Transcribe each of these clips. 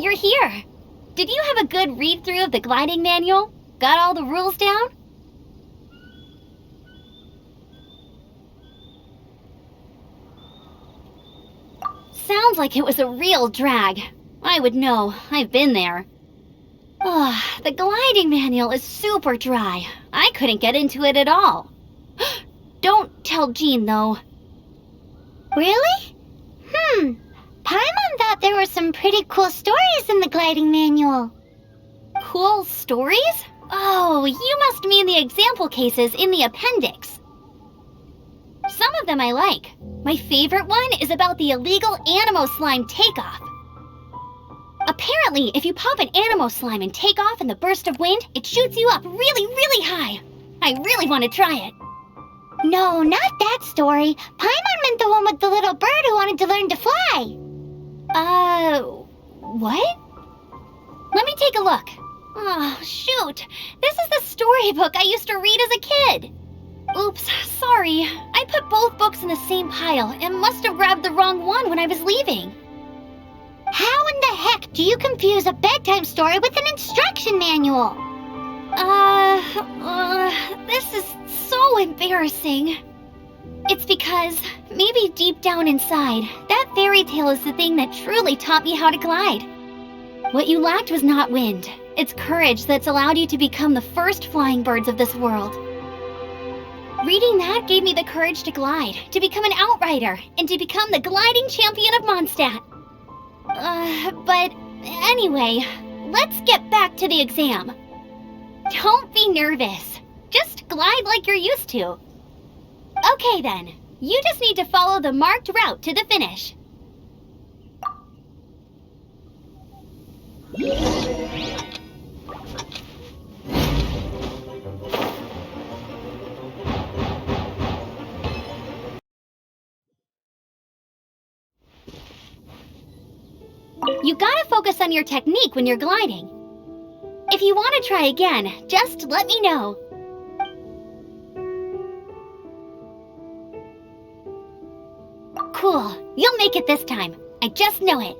you're here. Did you have a good read-through of the gliding manual? Got all the rules down? Sounds like it was a real drag. I would know. I've been there. The gliding manual is super dry. I couldn't get into it at all. Don't tell Jean, though. Really? Paimon thought there were some pretty cool stories in the gliding manual. Cool stories? Oh, you must mean the example cases in the appendix. Some of them I like. My favorite one is about the illegal Animo Slime takeoff. Apparently, if you pop an Animo Slime and take off in the burst of wind, it shoots you up really, really high. I really want to try it. No, not that story. Paimon meant the one with the little bird who wanted to learn to fly. What? Let me take a look. Oh, shoot. This is the storybook I used to read as a kid. Oops, sorry. I put both books in the same pile and must have grabbed the wrong one when I was leaving. How in the heck do you confuse a bedtime story with an instruction manual? This is so embarrassing. It's because, maybe deep down inside, that fairy tale is the thing that truly taught me how to glide. What you lacked was not wind. It's courage that's allowed you to become the first flying birds of this world. Reading that gave me the courage to glide, to become an outrider, and to become the gliding champion of Mondstadt. But anyway, let's get back to the exam. Don't be nervous. Just glide like you're used to. Okay then, you just need to follow the marked route to the finish. You gotta focus on your technique when you're gliding. If you want to try again, just let me know. Cool, you'll make it this time. I just know it.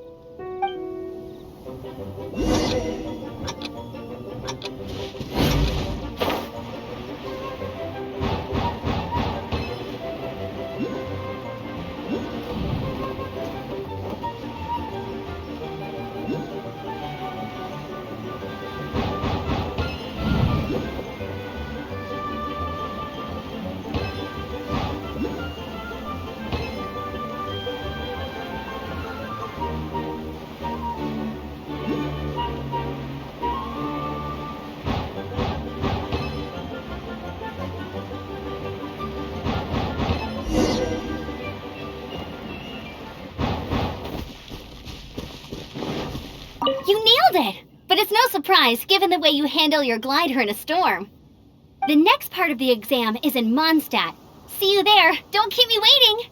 You nailed it! But it's no surprise, given the way you handle your glider in a storm. The next part of the exam is in Mondstadt. See you there. Don't keep me waiting!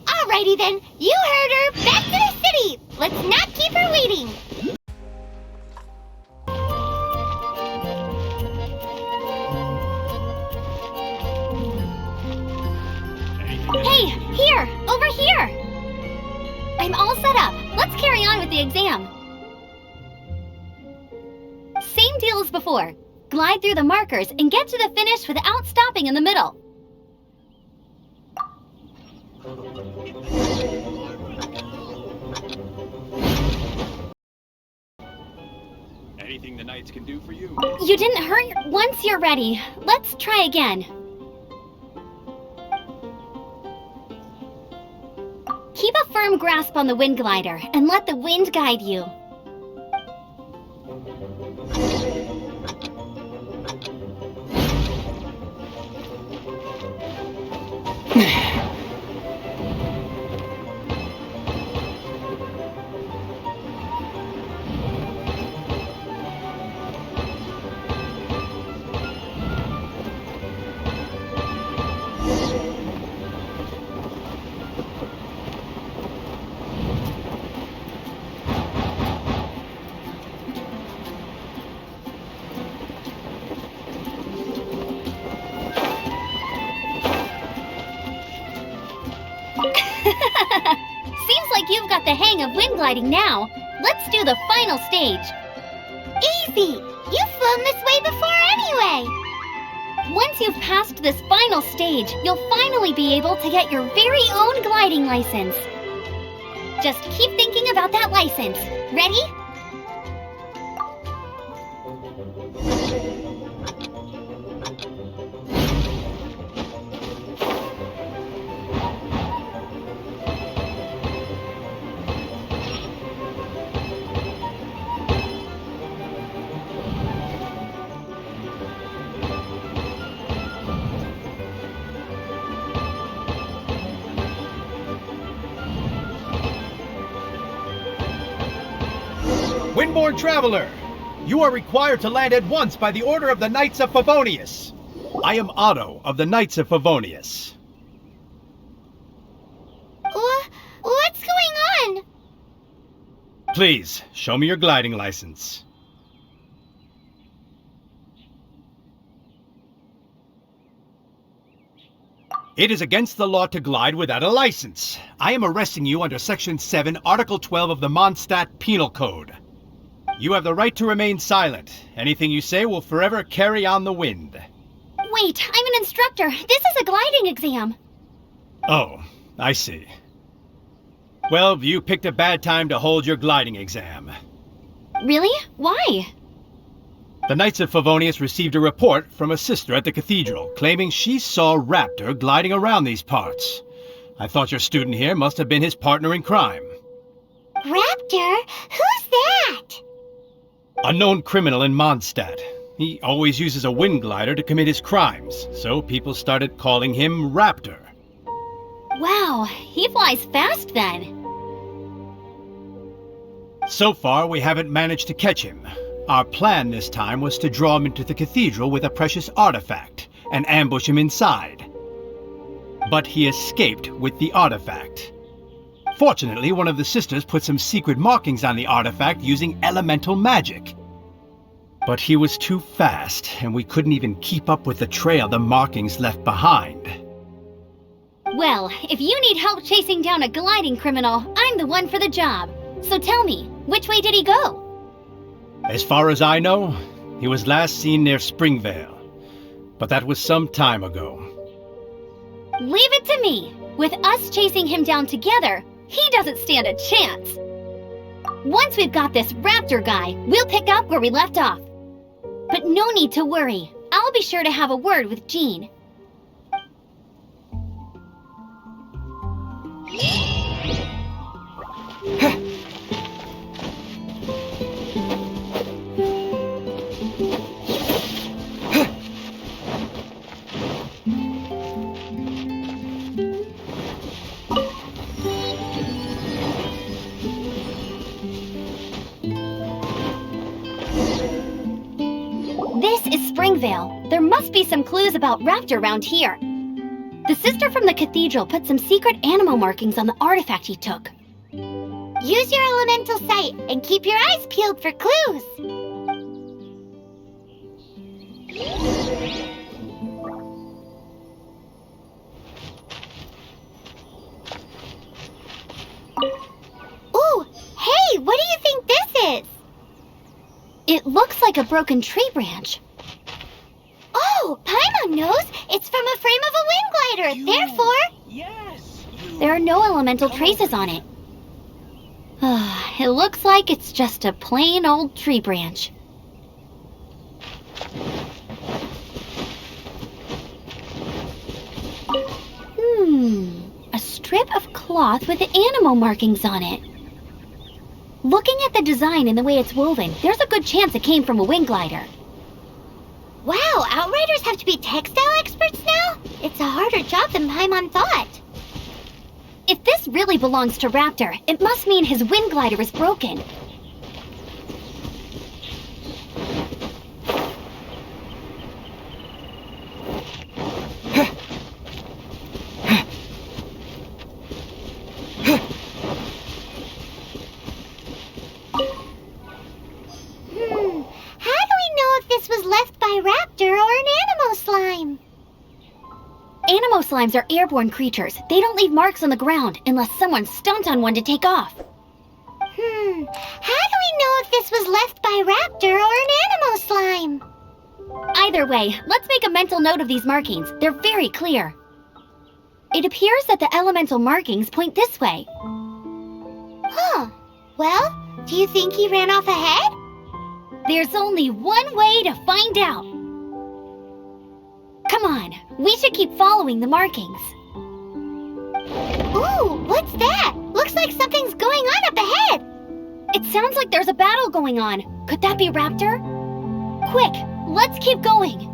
Alrighty then, you heard her. Back to the city! Let's not keep her waiting! Hey, here! Over here! I'm all set up. Let's carry on with the exam. Same deal as before. Glide through the markers and get to the finish without stopping in the middle. Anything the knights can do for you? You didn't hurt once you're ready. Let's try again. Keep a firm grasp on the wind glider and let the wind guide you. Seems like you've got the hang of wind gliding now. Let's do the final stage. Easy! You've flown this way before anyway! Once you've passed this final stage, you'll finally be able to get your very own gliding license. Just keep thinking about that license. Ready? Windborne Traveler, you are required to land at once by the order of the Knights of Favonius. I am Otto of the Knights of Favonius. What's going on? Please, show me your gliding license. It is against the law to glide without a license. I am arresting you under Section 7, Article 12 of the Mondstadt Penal Code. You have the right to remain silent. Anything you say will forever carry on the wind. Wait, I'm an instructor. This is a gliding exam. Oh, I see. Well, you picked a bad time to hold your gliding exam. Really? Why? The Knights of Favonius received a report from a sister at the cathedral claiming she saw Raptor gliding around these parts. I thought your student here must have been his partner in crime. Raptor? Who's that? A known criminal in Mondstadt. He always uses a wind glider to commit his crimes, so people started calling him Raptor. Wow, he flies fast then. So far, we haven't managed to catch him. Our plan this time was to draw him into the cathedral with a precious artifact and ambush him inside. But he escaped with the artifact. Fortunately, one of the sisters put some secret markings on the artifact using elemental magic. But he was too fast, and we couldn't even keep up with the trail the markings left behind. Well, if you need help chasing down a gliding criminal, I'm the one for the job. So tell me, which way did he go? As far as I know, he was last seen near Springvale. But that was some time ago. Leave it to me. With us chasing him down together, he doesn't stand a chance. Once we've got this Raptor guy, we'll pick up where we left off. But no need to worry. I'll be sure to have a word with Jean. This is Springvale. There must be some clues about Raptor around here. The sister from the cathedral put some secret animal markings on the artifact he took. Use your elemental sight and keep your eyes peeled for clues. Ooh, hey, what do you think this is? It looks like a broken tree branch. Oh, Paimon knows. It's from a frame of a wind glider. Therefore... Yes! There are no elemental traces on it. It looks like it's just a plain old tree branch. A strip of cloth with animal markings on it. Looking at the design and the way it's woven, there's a good chance it came from a wind glider. Wow, Outriders have to be textile experts now? It's a harder job than Paimon thought. If this really belongs to Raptor, it must mean his wind glider is broken. How do we know if this was left by Raptor or an animal slime? Animo slimes are airborne creatures. They don't leave marks on the ground unless someone stomped on one to take off. How do we know if this was left by Raptor or an animal slime? Either way, let's make a mental note of these markings. They're very clear. It appears that the elemental markings point this way. Huh. Well, do you think he ran off ahead? There's only one way to find out. Come on, we should keep following the markings. Ooh, what's that? Looks like something's going on up ahead. It sounds like there's a battle going on. Could that be Raptor? Quick, let's keep going.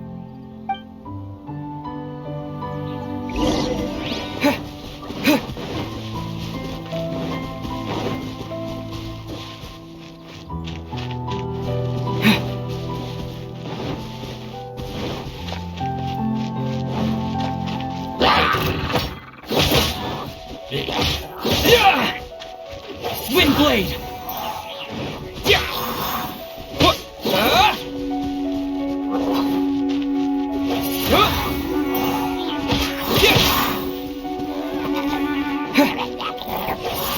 Windblade!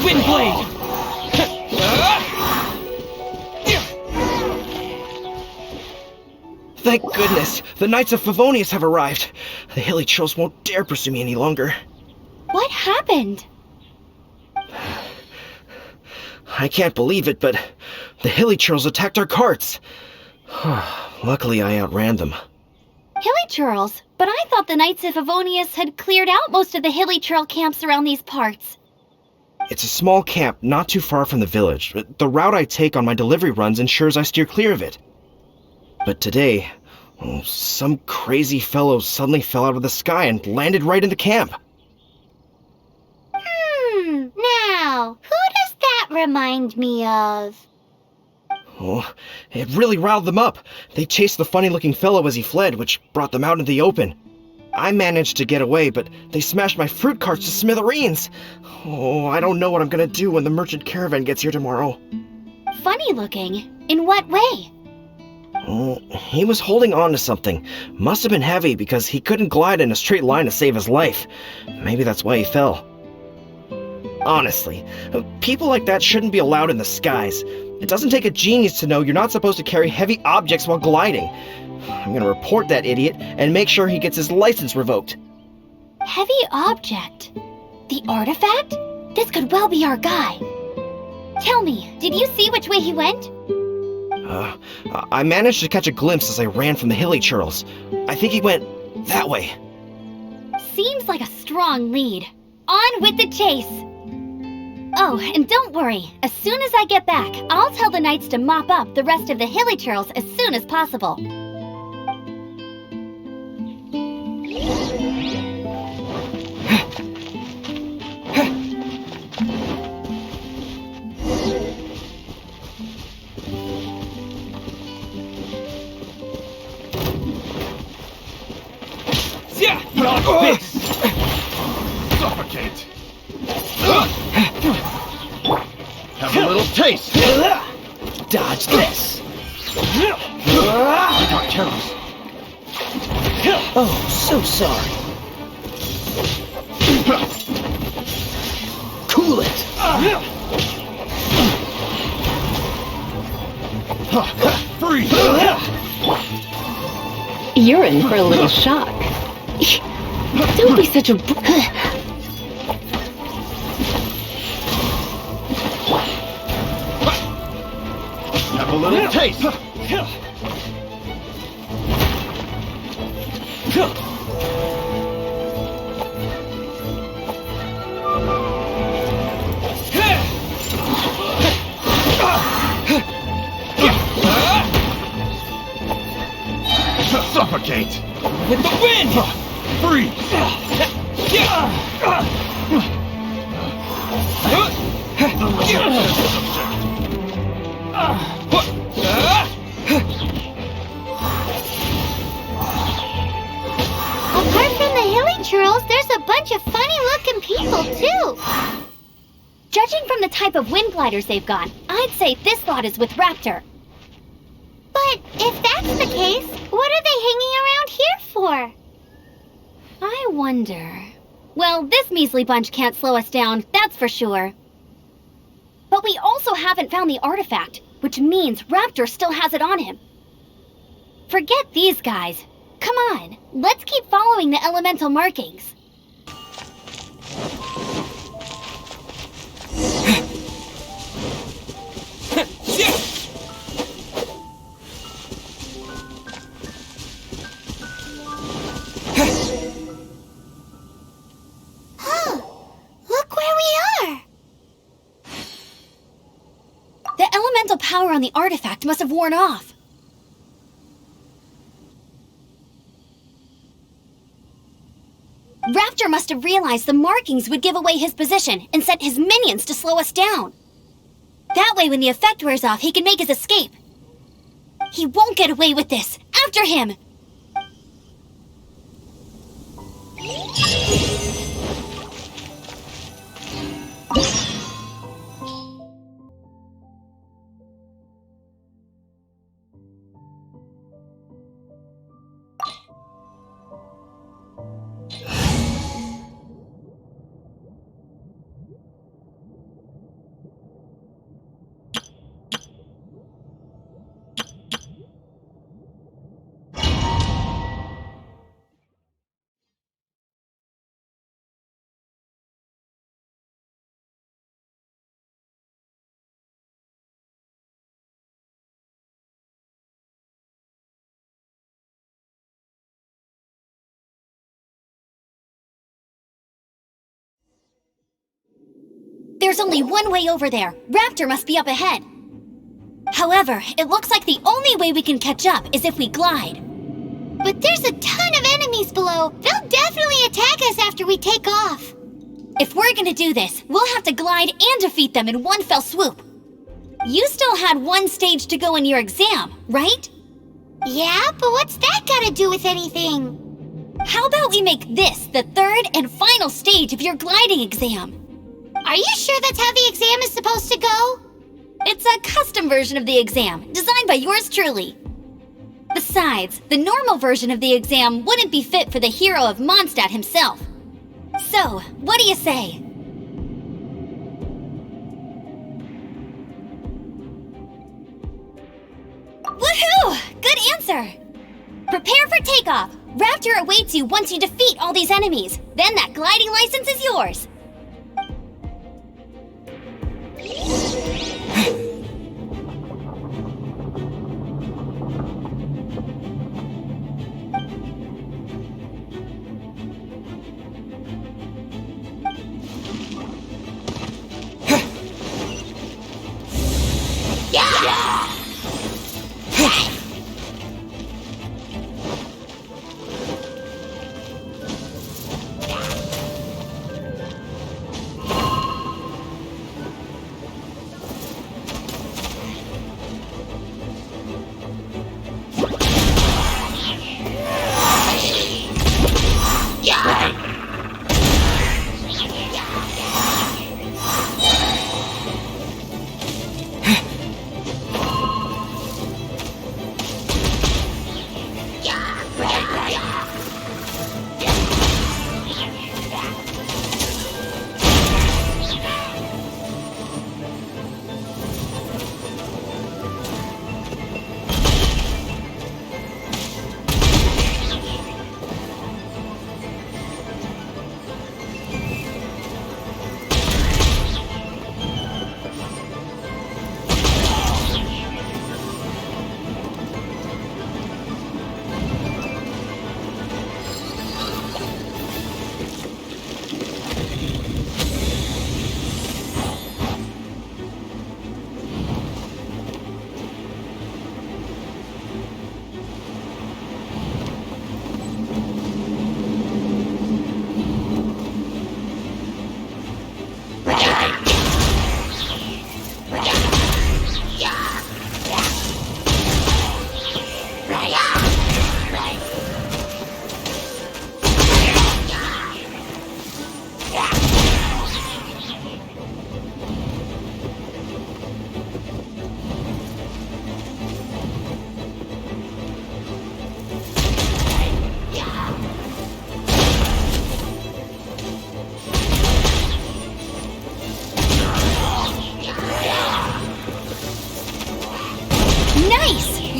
Windblade! Thank goodness, the Knights of Favonius have arrived. The hilly trolls won't dare pursue me any longer. What happened? I can't believe it, but the hilly trolls attacked our carts. Luckily, I outran them. Hilly churls? But I thought the Knights of Favonius had cleared out most of the hilly churl camps around these parts. It's a small camp not too far from the village. The route I take on my delivery runs ensures I steer clear of it. But today, some crazy fellow suddenly fell out of the sky and landed right in the camp. Now, who does that remind me of? Oh, it really riled them up. They chased the funny-looking fellow as he fled, which brought them out into the open. I managed to get away, but they smashed my fruit carts to smithereens. Oh, I don't know what I'm gonna do when the merchant caravan gets here tomorrow. Funny looking? In what way? Oh, he was holding on to something. Must have been heavy because he couldn't glide in a straight line to save his life. Maybe that's why he fell. Honestly, people like that shouldn't be allowed in the skies. It doesn't take a genius to know you're not supposed to carry heavy objects while gliding. I'm gonna report that idiot and make sure he gets his license revoked. Heavy object? The artifact? This could well be our guy. Tell me, did you see which way he went? I managed to catch a glimpse as I ran from the hilly churls. I think he went that way. Seems like a strong lead. On with the chase! Oh, and don't worry. As soon as I get back, I'll tell the knights to mop up the rest of the hilly churls as soon as possible. Not this! Suffocate! Have a little taste! Dodge this! I got careless. Oh, so sorry. Cool it! Freeze! You're in for a little shock. Don't be such a... Have a little taste! Suffocate! With the wind! Freeze! Apart from the hilly churls, there's a bunch of funny-looking people, too. Judging from the type of wind gliders they've got, I'd say this lot is with Raptor. But if that's the case, what are they hanging around here for? I wonder... Well, this measly bunch can't slow us down, that's for sure. But we also haven't found the artifact, which means Raptor still has it on him. Forget these guys. Come on, let's keep following the elemental markings. Look where we are! The elemental power on the artifact must have worn off. Raptor must have realized the markings would give away his position and sent his minions to slow us down. That way, when the effect wears off, he can make his escape. He won't get away with this. After him! There's only one way over there. Raptor must be up ahead. However, it looks like the only way we can catch up is if we glide. But there's a ton of enemies below. They'll definitely attack us after we take off. If we're gonna do this, we'll have to glide and defeat them in one fell swoop. You still had one stage to go in your exam, right? Yeah, but what's that gotta do with anything? How about we make this the third and final stage of your gliding exam? Are you sure that's how the exam is supposed to go? It's a custom version of the exam, designed by yours truly. Besides, the normal version of the exam wouldn't be fit for the hero of Mondstadt himself. So, what do you say? Woohoo! Good answer! Prepare for takeoff! Raptor awaits you once you defeat all these enemies. Then that gliding license is yours.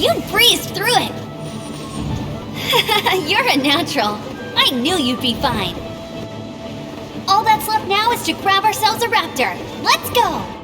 You breezed through it! You're a natural. I knew you'd be fine. All that's left now is to grab ourselves a raptor. Let's go!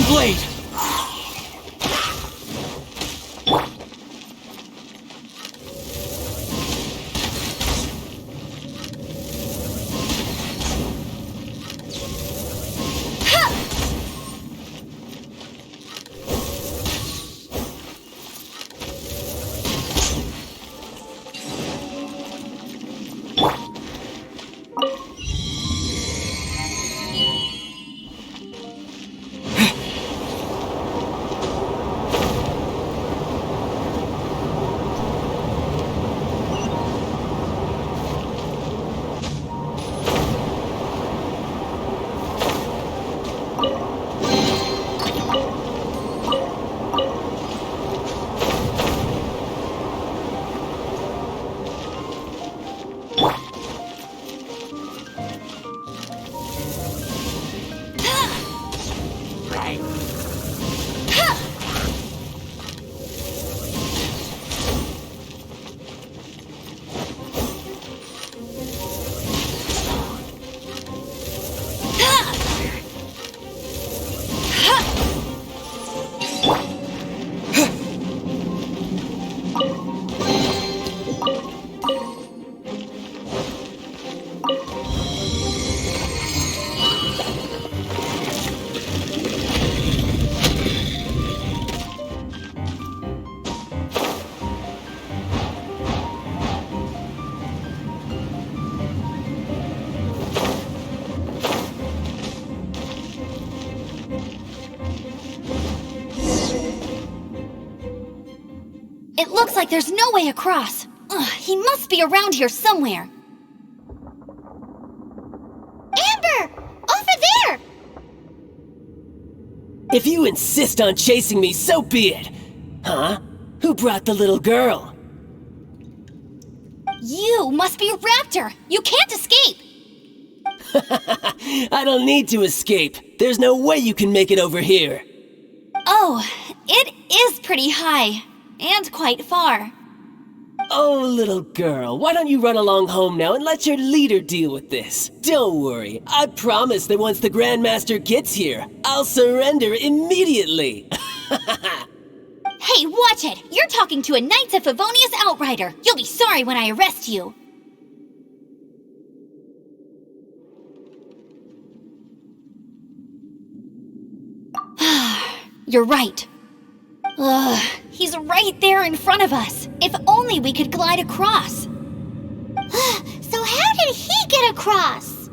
Blade! like there's no way across. Ugh, he must be around here somewhere. Amber! Over there! If you insist on chasing me, so be it. Huh? Who brought the little girl? You must be Raptor! You can't escape! I don't need to escape. There's no way you can make it over here. Oh, it is pretty high. And quite far. Oh, little girl, why don't you run along home now and let your leader deal with this? Don't worry, I promise that once the Grandmaster gets here, I'll surrender immediately. Hey, watch it! You're talking to a Knights of Favonius outrider! You'll be sorry when I arrest you! You're right. Ugh, he's right there in front of us. If only we could glide across. So how did he get across?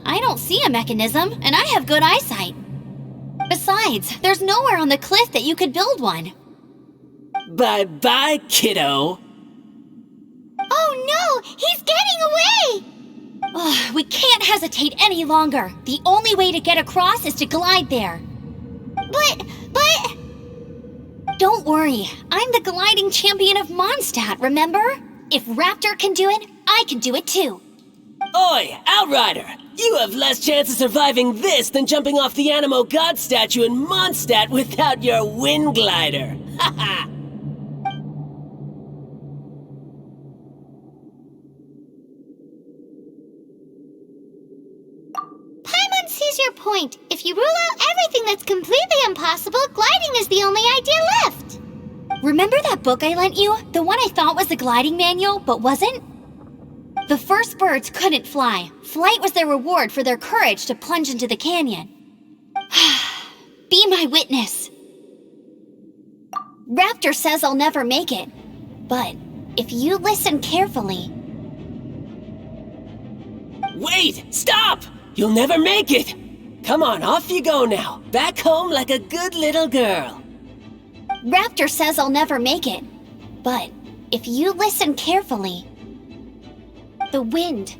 I don't see a mechanism, and I have good eyesight. Besides, there's nowhere on the cliff that you could build one. Bye-bye, kiddo. Oh no! He's getting away! Ugh, we can't hesitate any longer. The only way to get across is to glide there. But... Don't worry, I'm the gliding champion of Mondstadt, remember? If Raptor can do it, I can do it too. Oi, Outrider! You have less chance of surviving this than jumping off the Animo God statue in Mondstadt without your wind glider. Haha! Paimon sees your point. If you rule out everything that's completely impossible, gliding is the only idea left. Remember that book I lent you? The one I thought was the gliding manual, but wasn't? The first birds couldn't fly. Flight was their reward for their courage to plunge into the canyon. Be my witness. Raptor says I'll never make it. But if you listen carefully... Wait! Stop! You'll never make it! Come on, off you go now. Back home like a good little girl. Raptor says I'll never make it. But if you listen carefully... The wind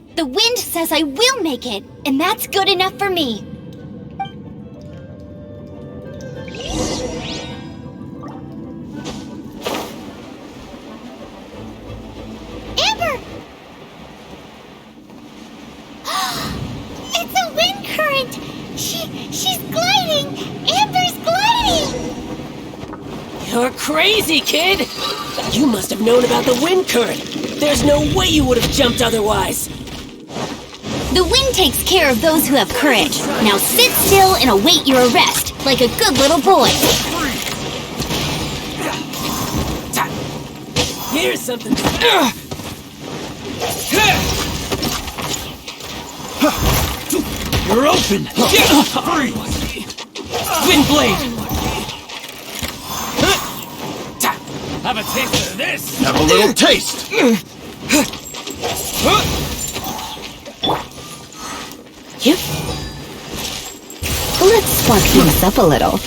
says I will make it, and that's good enough for me. Amber! It's a wind current! She's gliding! Amber's gliding! You're crazy, kid! You must have known about the wind current. There's no way you would have jumped otherwise. The wind takes care of those who have courage. Now sit still and await your arrest, like a good little boy. Here's something. You're open! Wind blade! Have a taste of this! Have a little taste! Yep. Let's spark things up a little.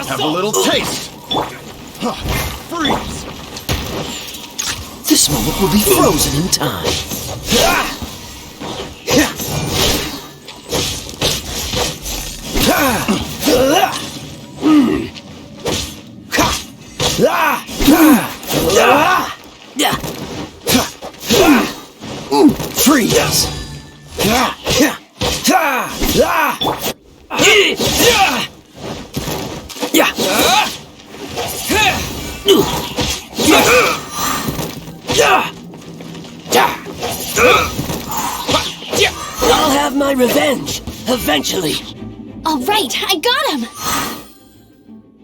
Have a little taste! Freeze! This moment will be frozen in time. Freeze! I'll have my revenge, eventually. All right, I got him!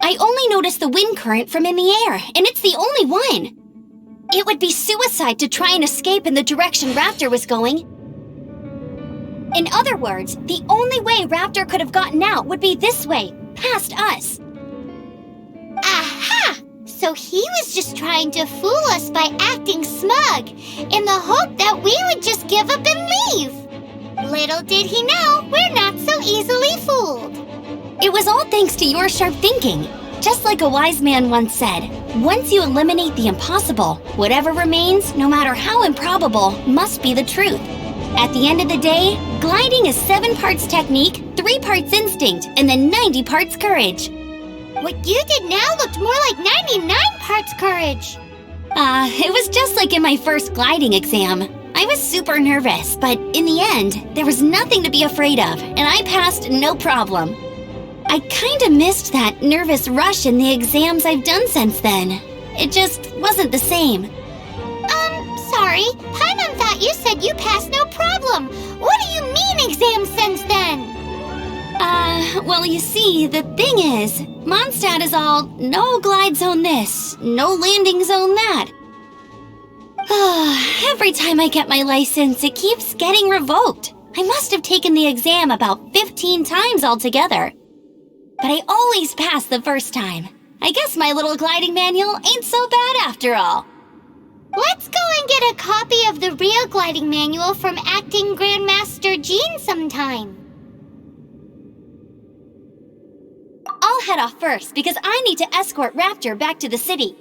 I only noticed the wind current from in the air, and it's the only one. It would be suicide to try and escape in the direction Raptor was going. In other words, the only way Raptor could have gotten out would be this way, past us. Aha! So he was just trying to fool us by acting smug, in the hope that we would just give up and leave. Little did he know, we're not so easily fooled. It was all thanks to your sharp thinking. Just like a wise man once said, once you eliminate the impossible, whatever remains, no matter how improbable, must be the truth. At the end of the day, gliding is 7 parts technique, 3 parts instinct, and then 90 parts courage. What you did now looked more like 99 parts courage. It was just like in my first gliding exam. I was super nervous, but in the end, there was nothing to be afraid of, and I passed no problem. I kinda missed that nervous rush in the exams I've done since then. It just wasn't the same. Sorry. Paimon thought you said you passed no problem. What do you mean exams since then? Well, you see, the thing is, Mondstadt is all, no glide zone this, no landing zone that. Every time I get my license, it keeps getting revoked. I must have taken the exam about 15 times altogether. But I always pass the first time. I guess my little gliding manual ain't so bad after all. Let's go and get a copy of the real gliding manual from Acting Grandmaster Jean sometime. I'll head off first because I need to escort Raptor back to the city.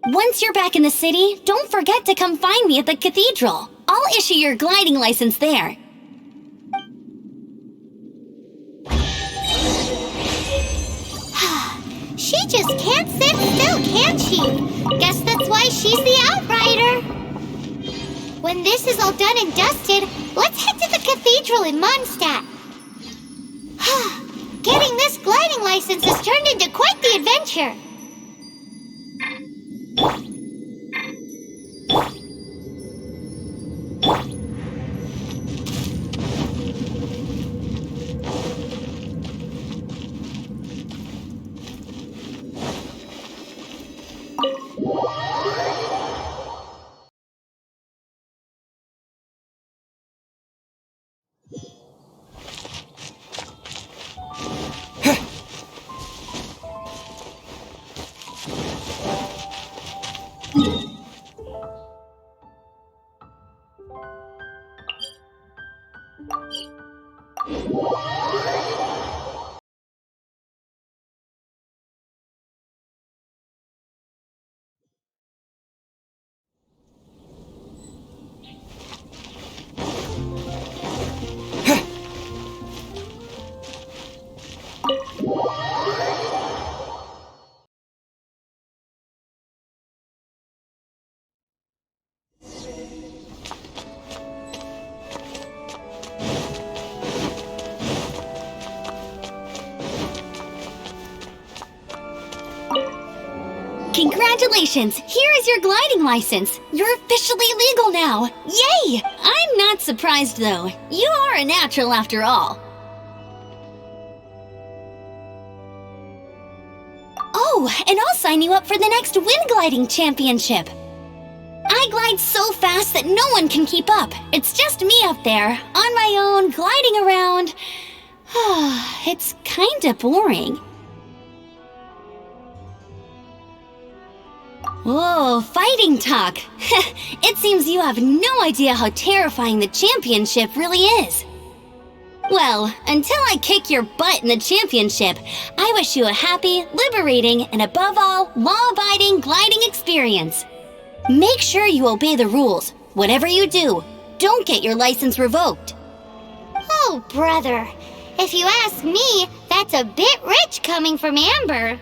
Once you're back in the city, don't forget to come find me at the cathedral. I'll issue your gliding license there. She just can't sit still, can she? Guess that's why she's the Outrider. When this is all done and dusted, let's head to the cathedral in Mondstadt. Getting this gliding license has turned into quite the adventure. Congratulations! Here is your gliding license! You're officially legal now! Yay! I'm not surprised though. You are a natural after all. Oh, and I'll sign you up for the next Wind Gliding Championship. I glide so fast that no one can keep up. It's just me up there, on my own, gliding around. It's kinda boring. Whoa, fighting talk! It seems you have no idea how terrifying the championship really is. Well, until I kick your butt in the championship, I wish you a happy, liberating, and above all, law-abiding gliding experience. Make sure you obey the rules. Whatever you do, don't get your license revoked. Oh, brother. If you ask me, that's a bit rich coming from Amber.